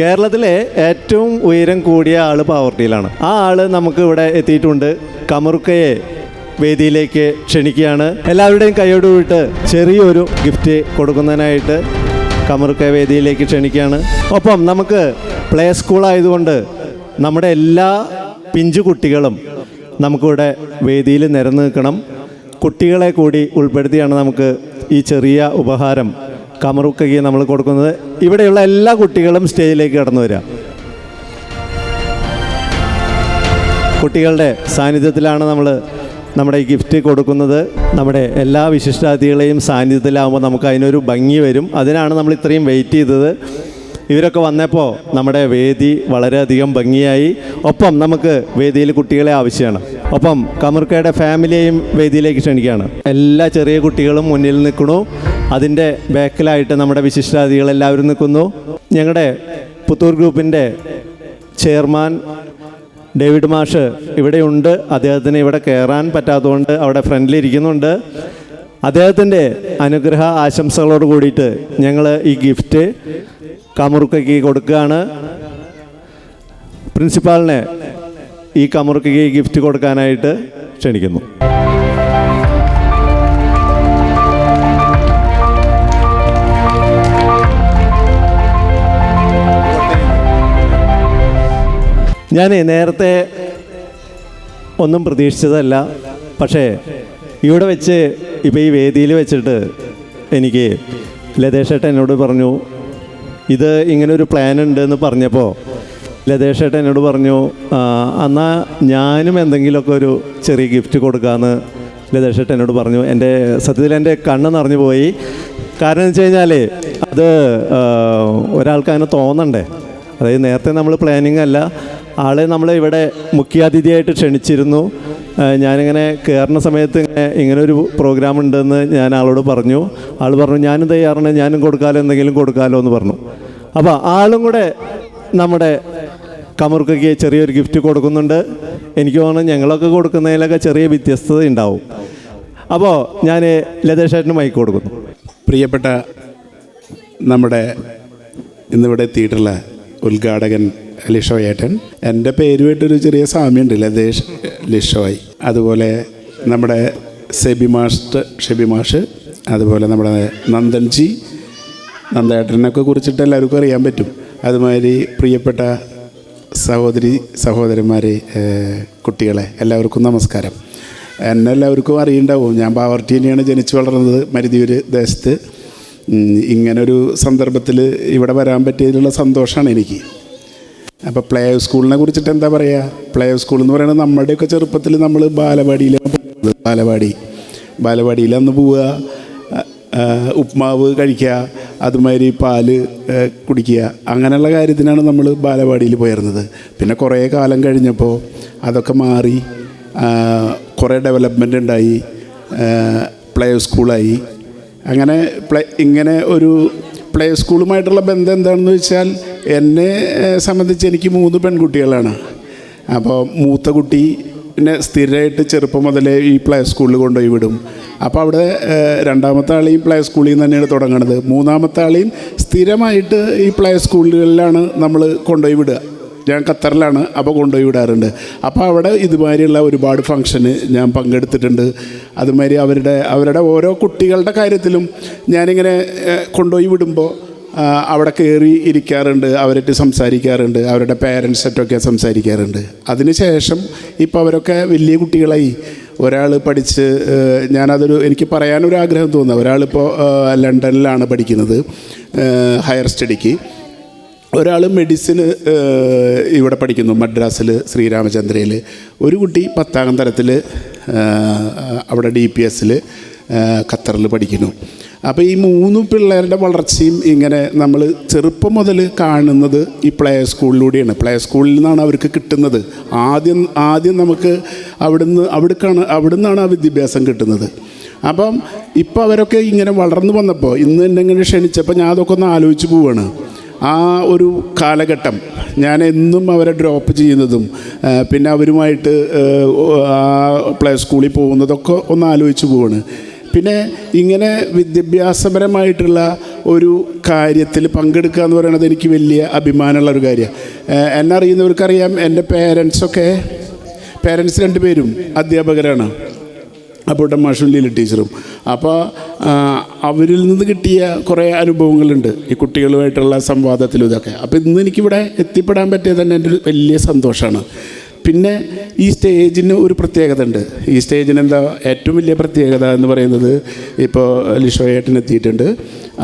കേരളത്തിലെ ഏറ്റവും ഉയരം കൂടിയ ആൾ പാവർട്ടിയിലാണ്. ആ ആള് നമുക്ക് ഇവിടെ എത്തിയിട്ടുണ്ട്. കമറുക്കയെ വേദിയിലേക്ക് ക്ഷണിക്കുകയാണ്. എല്ലാവരുടെയും കൈയോട് കൂടിയിട്ട് ചെറിയൊരു ഗിഫ്റ്റ് കൊടുക്കുന്നതിനായിട്ട് കമറുക്കയെ വേദിയിലേക്ക് ക്ഷണിക്കുകയാണ്. ഒപ്പം നമുക്ക് പ്ലേ സ്കൂളായതുകൊണ്ട് നമ്മുടെ എല്ലാ പിഞ്ചു കുട്ടികളും നമുക്കിവിടെ വേദിയിൽ നിരന്ന് നിൽക്കണം. കുട്ടികളെ കൂടി ഉൾപ്പെടുത്തിയാണ് നമുക്ക് ഈ ചെറിയ ഉപഹാരം കമറുക്കയ്ക്ക് നമ്മൾ കൊടുക്കുന്നത്. ഇവിടെയുള്ള എല്ലാ കുട്ടികളും സ്റ്റേജിലേക്ക് കടന്നു വരിക. കുട്ടികളുടെ സാന്നിധ്യത്തിലാണ് നമ്മൾ നമ്മുടെ ഈ ഗിഫ്റ്റ് കൊടുക്കുന്നത്. നമ്മുടെ എല്ലാ വിശിഷ്ടാതിഥികളെയും സാന്നിധ്യത്തിലാകുമ്പോൾ നമുക്ക് അതിനൊരു ഭംഗി വരും. അതിനാണ് നമ്മൾ ഇത്രയും വെയിറ്റ് ചെയ്തത്. ഇവരൊക്കെ വന്നപ്പോൾ നമ്മുടെ വേദി വളരെയധികം ഭംഗിയായി. ഒപ്പം നമുക്ക് വേദിയിൽ കുട്ടികളെ ആവശ്യമാണ്. ഒപ്പം കമറുക്കയുടെ ഫാമിലിയെയും വേദിയിലേക്ക് ക്ഷണിക്കുകയാണ്. എല്ലാ ചെറിയ കുട്ടികളും മുന്നിൽ നിൽക്കണു. അതിൻ്റെ ബാക്കിലായിട്ട് നമ്മുടെ വിശിഷ്ടാതിഥികളെല്ലാവരും നിൽക്കുന്നു. ഞങ്ങളുടെ പുത്തൂർ ഗ്രൂപ്പിൻ്റെ ചെയർമാൻ ഡേവിഡ് മാഷ് ഇവിടെയുണ്ട്. അദ്ദേഹത്തിന് ഇവിടെ കയറാൻ പറ്റാത്തതുകൊണ്ട് അവിടെ ഫ്രണ്ടിലിരിക്കുന്നുണ്ട്. അദ്ദേഹത്തിൻ്റെ അനുഗ്രഹ ആശംസകളോട് കൂടിയിട്ട് ഞങ്ങൾ ഈ ഗിഫ്റ്റ് കമറുക്കയ്ക്ക് കൊടുക്കുകയാണ്. പ്രിൻസിപ്പാളിനെ ഈ കമറുക്കയ്ക്ക് ഗിഫ്റ്റ് കൊടുക്കാനായിട്ട് ക്ഷണിക്കുന്നു. ഞാൻ നേരത്തെ ഒന്നും പ്രതീക്ഷിച്ചതല്ല. പക്ഷേ ഇവിടെ വെച്ച് ഇപ്പോൾ ഈ വേദിയിൽ വെച്ചിട്ട് എനിക്ക് ലതേഷേട്ടൻ എന്നോട് പറഞ്ഞു, ഇത് ഇങ്ങനൊരു പ്ലാൻ ഉണ്ടെന്ന് പറഞ്ഞപ്പോൾ ലതേഷേട്ടൻ എന്നോട് പറഞ്ഞു, എന്നാൽ ഞാനും എന്തെങ്കിലുമൊക്കെ ഒരു ചെറിയ ഗിഫ്റ്റ് കൊടുക്കാമെന്ന് ലതേഷേട്ടൻ എന്നോട് പറഞ്ഞു. സത്യത്തിൽ എൻ്റെ കണ്ണ് നിറഞ്ഞു പോയി. കാരണം എന്ന് വെച്ച് കഴിഞ്ഞാൽ അത് ഒരാൾക്ക് അങ്ങനെ തോന്നണ്ടേ. അതായത് നേരത്തെ നമ്മൾ പ്ലാനിങ് അല്ല, ആളെ നമ്മൾ ഇവിടെ മുഖ്യാതിഥിയായിട്ട് ക്ഷണിച്ചിരുന്നു. ഞാനിങ്ങനെ കയറുന്ന സമയത്ത് ഇങ്ങനൊരു പ്രോഗ്രാം ഉണ്ടെന്ന് ഞാൻ ആളോട് പറഞ്ഞു. ആൾ പറഞ്ഞു ഞാനും തയ്യാറാണ്, ഞാനും കൊടുക്കാമല്ലോ, എന്തെങ്കിലും കൊടുക്കാമല്ലോ എന്ന് പറഞ്ഞു. അപ്പോൾ ആളും കൂടെ നമ്മുടെ കമറുക്കയ്ക്ക് ചെറിയൊരു ഗിഫ്റ്റ് കൊടുക്കുന്നുണ്ട്. എനിക്ക് തോന്നുന്നു ഞങ്ങളൊക്കെ കൊടുക്കുന്നതിലൊക്കെ ചെറിയ വ്യത്യസ്തത ഉണ്ടാവും. അപ്പോൾ ഞാൻ ലതേഷേട്ടന് മൈക്ക് കൊടുക്കുന്നു. പ്രിയപ്പെട്ട നമ്മുടെ ഇന്നിവിടെ എത്തിയിട്ടുള്ള ഉദ്ഘാടകൻ ലിഷോയേട്ടൻ, എൻ്റെ പേരുമായിട്ടൊരു ചെറിയ സാമ്യമുണ്ട്, ലതേഷ് ലിഷോയ്. അതുപോലെ നമ്മുടെ ഷെബി മാഷ്, അതുപോലെ നമ്മുടെ നന്ദേട്ടനൊക്കെ കുറിച്ചിട്ട് എല്ലാവർക്കും അറിയാൻ പറ്റും. അതുമാതിരി പ്രിയപ്പെട്ട സഹോദരന്മാരെ, കുട്ടികളെ, എല്ലാവർക്കും നമസ്കാരം. എന്നെ എല്ലാവർക്കും അറിയുണ്ടാവും, ഞാൻ പാവർട്ടി തന്നെയാണ് ജനിച്ചു വളർന്നത്, മരുതിയൂർ ദേശത്ത്. ഇങ്ങനൊരു സന്ദർഭത്തിൽ ഇവിടെ വരാൻ പറ്റിയതിലുള്ള സന്തോഷമാണ് എനിക്ക്. അപ്പോൾ പ്ലേ സ്കൂളിനെ കുറിച്ചിട്ട് എന്താ പറയുക, പ്ലേ സ്കൂൾ എന്ന് പറയുന്നത് നമ്മുടെയൊക്കെ ചെറുപ്പത്തിൽ നമ്മൾ ബാലവാടിയിൽ അന്ന് പോവുക, ഉപ്മാവ് കഴിക്കുക, അതുമാതിരി പാല് കുടിക്കുക, അങ്ങനെയുള്ള കാര്യത്തിനാണ് നമ്മൾ ബാലവാടിയിൽ പോയിരുന്നത്. പിന്നെ കുറേ കാലം കഴിഞ്ഞപ്പോൾ അതൊക്കെ മാറി കുറേ ഡെവലപ്മെൻ്റ് ഉണ്ടായി, പ്ലേ സ്കൂളായി. അങ്ങനെ ഇങ്ങനെ ഒരു പ്ലേ സ്കൂളുമായിട്ടുള്ള ബന്ധം എന്താണെന്ന് വെച്ചാൽ, എന്നെ സംബന്ധിച്ച് എനിക്ക് 3 പെൺകുട്ടികളാണ്. അപ്പോൾ മൂത്ത കുട്ടി പിന്നെ സ്ഥിരമായിട്ട് ചെറുപ്പം മുതലേ ഈ പ്ലേ സ്കൂളിൽ കൊണ്ടുപോയി വിടും. അപ്പോൾ അവിടെ രണ്ടാമത്തെ ആളെയും പ്ലേ സ്കൂളിൽ നിന്ന് തന്നെയാണ് തുടങ്ങുന്നത്. മൂന്നാമത്തെ ആളെയും സ്ഥിരമായിട്ട് ഈ പ്ലേ സ്കൂളുകളിലാണ് നമ്മൾ കൊണ്ടുപോയി വിടുക. ഞാൻ ഖത്തറിലാണ്, അപ്പോൾ കൊണ്ടുപോയി വിടാറുണ്ട്. അപ്പോൾ അവിടെ ഇതുമാതിരിയുള്ള ഒരുപാട് ഫംഗ്ഷന് ഞാൻ പങ്കെടുത്തിട്ടുണ്ട്. അതുമാതിരി അവരുടെ ഓരോ കുട്ടികളുടെ കാര്യത്തിലും ഞാനിങ്ങനെ കൊണ്ടുപോയി വിടുമ്പോൾ അവിടെ കയറി ഇരിക്കാറുണ്ട്, അവരായിട്ട് സംസാരിക്കാറുണ്ട്, അവരുടെ പേരൻസായിട്ടൊക്കെ സംസാരിക്കാറുണ്ട്. അതിനുശേഷം ഇപ്പോൾ അവരൊക്കെ വലിയ കുട്ടികളായി. ഒരാൾ പഠിച്ച് എനിക്ക് പറയാനൊരാഗ്രഹം തോന്നുക, ഒരാളിപ്പോൾ ലണ്ടനിലാണ് പഠിക്കുന്നത് ഹയർ സ്റ്റഡിക്ക്. ഒരാൾ മെഡിസിന് ഇവിടെ പഠിക്കുന്നു മദ്രാസിൽ ശ്രീരാമചന്ദ്രയിൽ. ഒരു കുട്ടി 10ാം തരത്തിൽ അവിടെ DPSൽ ഖത്തറിൽ പഠിക്കുന്നു. അപ്പോൾ ഈ 3 പിള്ളേരുടെ വളർച്ചയും ഇങ്ങനെ നമ്മൾ ചെറുപ്പം മുതൽ കാണുന്നത് ഈ പ്ലേ സ്കൂളിലൂടെയാണ്. പ്ലേ സ്കൂളിൽ നിന്നാണ് അവർക്ക് കിട്ടുന്നത്. ആദ്യം നമുക്ക് അവിടുന്നാണ് ആ വിദ്യാഭ്യാസം കിട്ടുന്നത്. അപ്പം ഇപ്പോൾ അവരൊക്കെ ഇങ്ങനെ വളർന്നു വന്നപ്പോൾ ഇന്ന് എന്നെ ഇങ്ങനെ ക്ഷണിച്ചപ്പോൾ ഞാൻ അതൊക്കെ ഒന്ന് ആലോചിച്ച് പോവുകയാണ്. ആ ഒരു കാലഘട്ടം ഞാൻ എന്നും അവരെ ഡ്രോപ്പ് ചെയ്യുന്നതും പിന്നെ അവരുമായിട്ട് ആ പ്ലേ സ്കൂളിൽ പോകുന്നതൊക്കെ ഒന്ന് ആലോചിച്ച് പോവാണ്. പിന്നെ ഇങ്ങനെ വിദ്യാഭ്യാസപരമായിട്ടുള്ള ഒരു കാര്യത്തിൽ പങ്കെടുക്കുക എന്ന് പറയുന്നത് എനിക്ക് വലിയ അഭിമാനമുള്ള ഒരു കാര്യമാണ്. എന്നെ അറിയുന്നവർക്കറിയാം, എൻ്റെ പേരൻസ് രണ്ടുപേരും അധ്യാപകരാണ്, അപ്പോട്ട മാഷും ലീല ടീച്ചറും. അപ്പോൾ അവരിൽ നിന്ന് കിട്ടിയ കുറേ അനുഭവങ്ങളുണ്ട് ഈ കുട്ടികളുമായിട്ടുള്ള സംവാദത്തിലും ഇതൊക്കെ. അപ്പോൾ ഇന്ന് എനിക്കിവിടെ എത്തിപ്പെടാൻ പറ്റിയത് തന്നെ എൻ്റെ ഒരു വലിയ സന്തോഷമാണ്. പിന്നെ ഈ സ്റ്റേജിന് ഒരു പ്രത്യേകത ഉണ്ട്. ഈ സ്റ്റേജിന് എന്താ ഏറ്റവും വലിയ പ്രത്യേകത എന്ന് പറയുന്നത്, ഇപ്പോൾ ലിഷോയേട്ടൻ എത്തിയിട്ടുണ്ട്,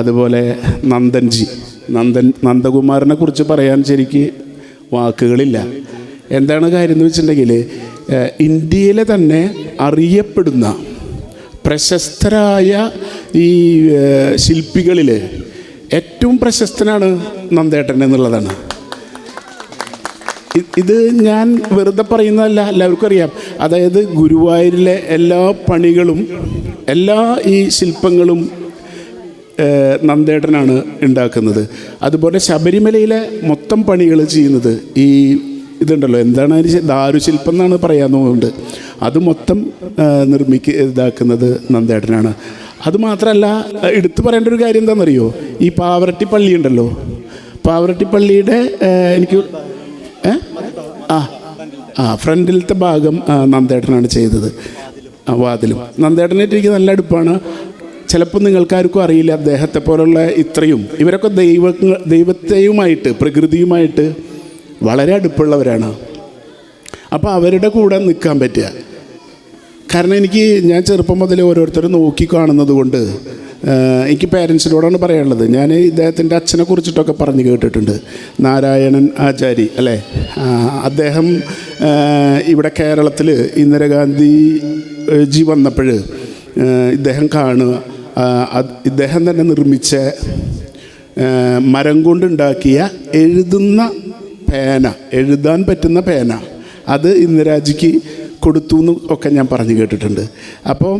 അതുപോലെ നന്ദകുമാറിനെ കുറിച്ച് പറയാൻ ശരിക്ക് വാക്കുകളില്ല. എന്താണ് കാര്യം എന്ന് വെച്ചിട്ടുണ്ടെങ്കിൽ, ഇന്ത്യയിലെ തന്നെ അറിയപ്പെടുന്ന പ്രശസ്തരായ ഈ ശില്പികളിൽ ഏറ്റവും പ്രശസ്തനാണ് നന്ദേട്ടൻ എന്നുള്ളതാണ്. ഇത് ഞാൻ വെറുതെ പറയുന്നതല്ല, എല്ലാവർക്കും അറിയാം. അതായത് ഗുരുവായൂരിലെ എല്ലാ പണികളും, എല്ലാ ഈ ശില്പങ്ങളും നന്ദേട്ടനാണ് ഉണ്ടാക്കുന്നത്. അതുപോലെ ശബരിമലയിലെ മൊത്തം പണികൾ ചെയ്യുന്നത് ഈ ഇതുണ്ടല്ലോ, എന്താണ് അതിന് ദാരുശില്പം എന്നാണ് പറയാൻ തോന്നുന്നുണ്ട്, അത് മൊത്തം ഇതാക്കുന്നത് നന്ദേട്ടനാണ്. അതുമാത്രമല്ല, എടുത്തു പറയേണ്ട ഒരു കാര്യം എന്താണെന്നറിയോ, ഈ പാവറട്ടി പള്ളി ഉണ്ടല്ലോ, പാവറട്ടി പള്ളിയുടെ എനിക്ക് ഫ്രണ്ടിലത്തെ ഭാഗം നന്ദേട്ടനാണ് ചെയ്തത്. വാതിലും നന്ദേട്ടനായിട്ട് എനിക്ക് നല്ല അടുപ്പാണ്. ചിലപ്പോൾ നിങ്ങൾക്കാർക്കും അറിയില്ല, അദ്ദേഹത്തെ പോലുള്ള ഇത്രയും ഇവരൊക്കെ ദൈവത്തെയുമായിട്ട് പ്രകൃതിയുമായിട്ട് വളരെ അടുപ്പുള്ളവരാണ്. അപ്പോൾ അവരുടെ കൂടെ നിൽക്കാൻ പറ്റുക. കാരണം ഞാൻ ചെറുപ്പം മുതലേ ഓരോരുത്തരും നോക്കി കാണുന്നത് കൊണ്ട് എനിക്ക് പേരൻസിനോടാണ് പറയാനുള്ളത്. ഞാൻ ഇദ്ദേഹത്തിൻ്റെ അച്ഛനെ കുറിച്ചിട്ടൊക്കെ പറഞ്ഞു കേട്ടിട്ടുണ്ട്, നാരായണൻ ആചാരി അല്ലേ. അദ്ദേഹം ഇവിടെ കേരളത്തിൽ ഇന്ദിരാഗാന്ധി ജി വന്നപ്പോൾ ഇദ്ദേഹം കാണുക, ഇദ്ദേഹം തന്നെ നിർമ്മിച്ച മരം കൊണ്ടുണ്ടാക്കിയ എഴുതാൻ പറ്റുന്ന പേന, അത് ഇന്ദിരാജിക്ക് കൊടുത്തു എന്ന് ഒക്കെ ഞാൻ പറഞ്ഞു കേട്ടിട്ടുണ്ട്. അപ്പോൾ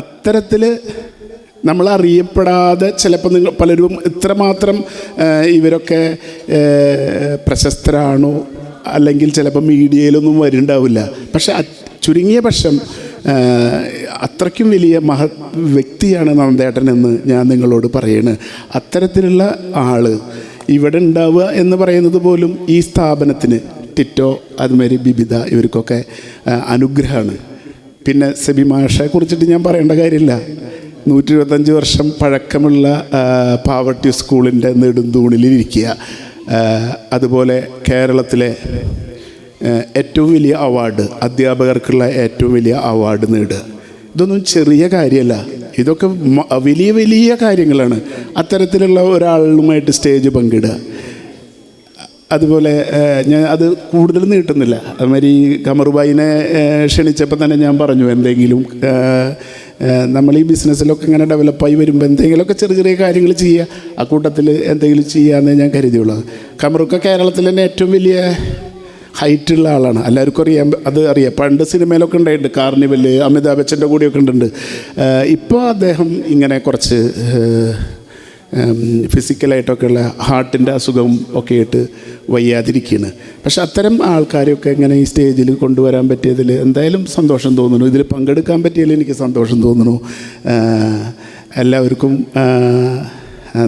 അത്തരത്തിൽ നമ്മളറിയപ്പെടാതെ ചിലപ്പോൾ പലരും ഇത്രമാത്രം ഇവരൊക്കെ പ്രശസ്തരാണോ, അല്ലെങ്കിൽ ചിലപ്പോൾ മീഡിയയിലൊന്നും വരുന്നുണ്ടാവില്ല. പക്ഷെ ചുരുങ്ങിയ പക്ഷം അത്രയ്ക്കും വലിയ വ്യക്തിയാണ് നന്ദേട്ടൻ എന്ന് ഞാൻ നിങ്ങളോട് പറയുന്നത്. അത്തരത്തിലുള്ള ആൾ ഇവിടെ ഉണ്ടാവുക എന്ന് പറയുന്നത് പോലും ഈ സ്ഥാപനത്തിന്, ടിറ്റോ അതുമാതിരി ബിബിത, ഇവർക്കൊക്കെ അനുഗ്രഹമാണ്. പിന്നെ സെബി മാഷെ കുറിച്ചിട്ട് ഞാൻ പറയേണ്ട കാര്യമില്ല. 125 വർഷം പഴക്കമുള്ള പാവർട്ടി സ്കൂളിൻ്റെ നെടുന്തൂണിലിരിക്കുക. അതുപോലെ കേരളത്തിലെ ഏറ്റവും വലിയ അവാർഡ്, അധ്യാപകർക്കുള്ള ഏറ്റവും വലിയ അവാർഡ് നേടുക, ഇതൊന്നും ചെറിയ കാര്യമല്ല. ഇതൊക്കെ വലിയ വലിയ കാര്യങ്ങളാണ്. അത്തരത്തിലുള്ള ഒരാളുമായിട്ട് സ്റ്റേജ് പങ്കിടുക. അതുപോലെ ഞാൻ അത് കൂടുതൽ നീട്ടുന്നില്ല. അതുമാതിരി കമറുബായിനെ ക്ഷണിച്ചപ്പോൾ തന്നെ ഞാൻ പറഞ്ഞു, എന്തെങ്കിലും നമ്മൾ ഈ ബിസിനസ്സിലൊക്കെ ഇങ്ങനെ ഡെവലപ്പായി വരുമ്പോൾ എന്തെങ്കിലുമൊക്കെ ചെറിയ ചെറിയ കാര്യങ്ങൾ ചെയ്യുക, ആ കൂട്ടത്തിൽ എന്തെങ്കിലും ചെയ്യാമെന്നേ ഞാൻ കരുതിയുള്ളത്. കമറുക്ക കേരളത്തിൽ തന്നെ ഏറ്റവും വലിയ ഹൈറ്റുള്ള ആളാണ്, എല്ലാവർക്കും അറിയാം. പണ്ട് സിനിമയിലൊക്കെ ഉണ്ടായിട്ടുണ്ട്, കാർണിവൽ, അമിതാഭ് ബച്ചൻ്റെ കൂടെയൊക്കെ ഉണ്ട്. ഇപ്പോൾ അദ്ദേഹം ഇങ്ങനെ കുറച്ച് ഫിസിക്കലായിട്ടൊക്കെയുള്ള ഹാർട്ടിൻ്റെ അസുഖം ഒക്കെ ആയിട്ട് വയ്യാതിരിക്കുകയാണ്. പക്ഷെ അത്തരം ആൾക്കാരെയൊക്കെ ഇങ്ങനെ ഈ സ്റ്റേജിൽ കൊണ്ടുവരാൻ പറ്റിയതിൽ എന്തായാലും സന്തോഷം തോന്നുന്നു. ഇതിൽ പങ്കെടുക്കാൻ പറ്റിയതിൽ എനിക്ക് സന്തോഷം തോന്നുന്നു. എല്ലാവർക്കും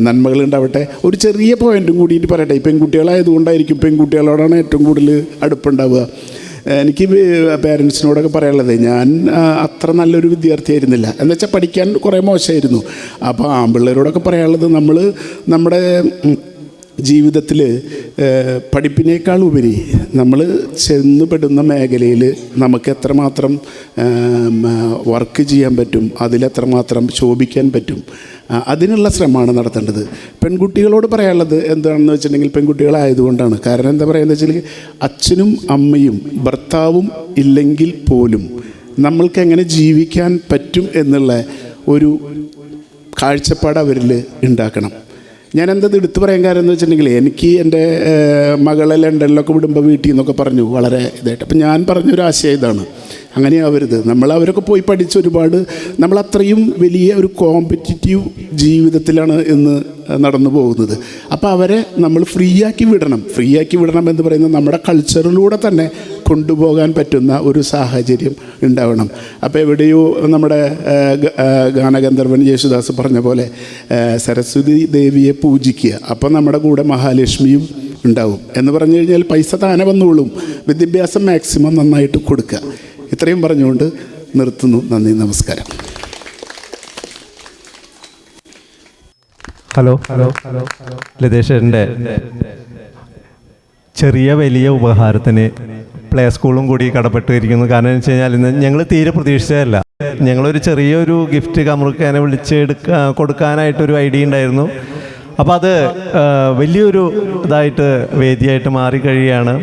നന്മകളുണ്ടാവട്ടെ. ഒരു ചെറിയ പോയിൻറ്റും കൂടിയിട്ട് പറയട്ടെ. ഈ പെൺകുട്ടികളായതുകൊണ്ടായിരിക്കും പെൺകുട്ടികളോടാണ് ഏറ്റവും കൂടുതൽ അടുപ്പുണ്ടാവുക. എനിക്ക് പേരൻസിനോടൊക്കെ പറയാനുള്ളത്, ഞാൻ അത്ര നല്ലൊരു വിദ്യാർത്ഥിയായിരുന്നില്ല, എന്നുവെച്ചാൽ പഠിക്കാൻ കുറേ മോശമായിരുന്നു. അപ്പോൾ ആൺപിള്ളേരോടൊക്കെ പറയാനുള്ളത്, നമ്മൾ നമ്മുടെ ജീവിതത്തിൽ പഠിപ്പിനേക്കാൾ ഉപരി നമ്മൾ ചെന്നുപെടുന്ന മേഖലയിൽ നമുക്ക് എത്രമാത്രം വർക്ക് ചെയ്യാൻ പറ്റും, അതിലെത്രമാത്രം ശോഭിക്കാൻ പറ്റും, അതിനുള്ള ശ്രമമാണ് നടത്തേണ്ടത്. പെൺകുട്ടികളോട് പറയാനുള്ളത് എന്താണെന്ന് വെച്ചിട്ടുണ്ടെങ്കിൽ, പെൺകുട്ടികളായതുകൊണ്ടാണ്. കാരണം എന്താ പറയുക വെച്ചാൽ, അച്ഛനും അമ്മയും ഭർത്താവും ഇല്ലെങ്കിൽ പോലും നമ്മൾക്ക് എങ്ങനെ ജീവിക്കാൻ പറ്റും എന്നുള്ള ഒരു കാഴ്ചപ്പാട് അവരിൽ ഉണ്ടാക്കണം. ഞാനെന്തത് എടുത്തു പറയാൻ കാരണം എന്ന് വെച്ചിട്ടുണ്ടെങ്കിൽ, എനിക്ക് എൻ്റെ മകളെ ലണ്ടനിലൊക്കെ വിടുമ്പോൾ വീട്ടിൽ നിന്നൊക്കെ പറഞ്ഞു വളരെ ഇതായിട്ട്. അപ്പം ഞാൻ പറഞ്ഞൊരു ആശയം ഇതാണ്, അങ്ങനെയാവരുത്. അവരൊക്കെ പോയി പഠിച്ച് ഒരുപാട്, നമ്മളത്രയും വലിയ ഒരു കോമ്പറ്റിറ്റീവ് ജീവിതത്തിലാണ് ഇന്ന് നടന്നു പോകുന്നത്. അപ്പോൾ അവരെ നമ്മൾ ഫ്രീ ആക്കി വിടണം എന്ന് പറയുന്നത് നമ്മുടെ കൾച്ചറിലൂടെ തന്നെ കൊണ്ടുപോകാൻ പറ്റുന്ന ഒരു സാഹചര്യം ഉണ്ടാവണം. അപ്പോൾ എവിടെയോ നമ്മുടെ ഗാനഗന്ധർവൻ യേശുദാസ് പറഞ്ഞ പോലെ സരസ്വതി ദേവിയെ പൂജിക്കുക, അപ്പം നമ്മുടെ കൂടെ മഹാലക്ഷ്മിയും ഉണ്ടാവും എന്ന് പറഞ്ഞു കഴിഞ്ഞാൽ പൈസ താനെ വന്നോളും. വിദ്യാഭ്യാസം മാക്സിമം നന്നായിട്ട് കൊടുക്കുക. ഇത്രയും പറഞ്ഞുകൊണ്ട് നിർത്തുന്നു. നന്ദി, നമസ്കാരം. ഹലോ ലതേഷേട്ടൻ്റെ ചെറിയ വലിയ ഉപഹാരത്തിന് പ്ലേ സ്കൂളും കൂടി കടപ്പെട്ടിരിക്കുന്നു. കാരണം എന്ന് വെച്ച് കഴിഞ്ഞാൽ ഇന്ന് ഞങ്ങൾ തീരെ പ്രതീക്ഷിച്ചതല്ല. ഞങ്ങളൊരു ചെറിയൊരു ഗിഫ്റ്റ് കമറുക്കാനെ കൊടുക്കാനായിട്ടൊരു ഐഡിയ ഉണ്ടായിരുന്നു. അപ്പോൾ അത് വലിയൊരു ഇതായിട്ട് വേദിയായിട്ട് മാറിക്കഴിയുകയാണ്.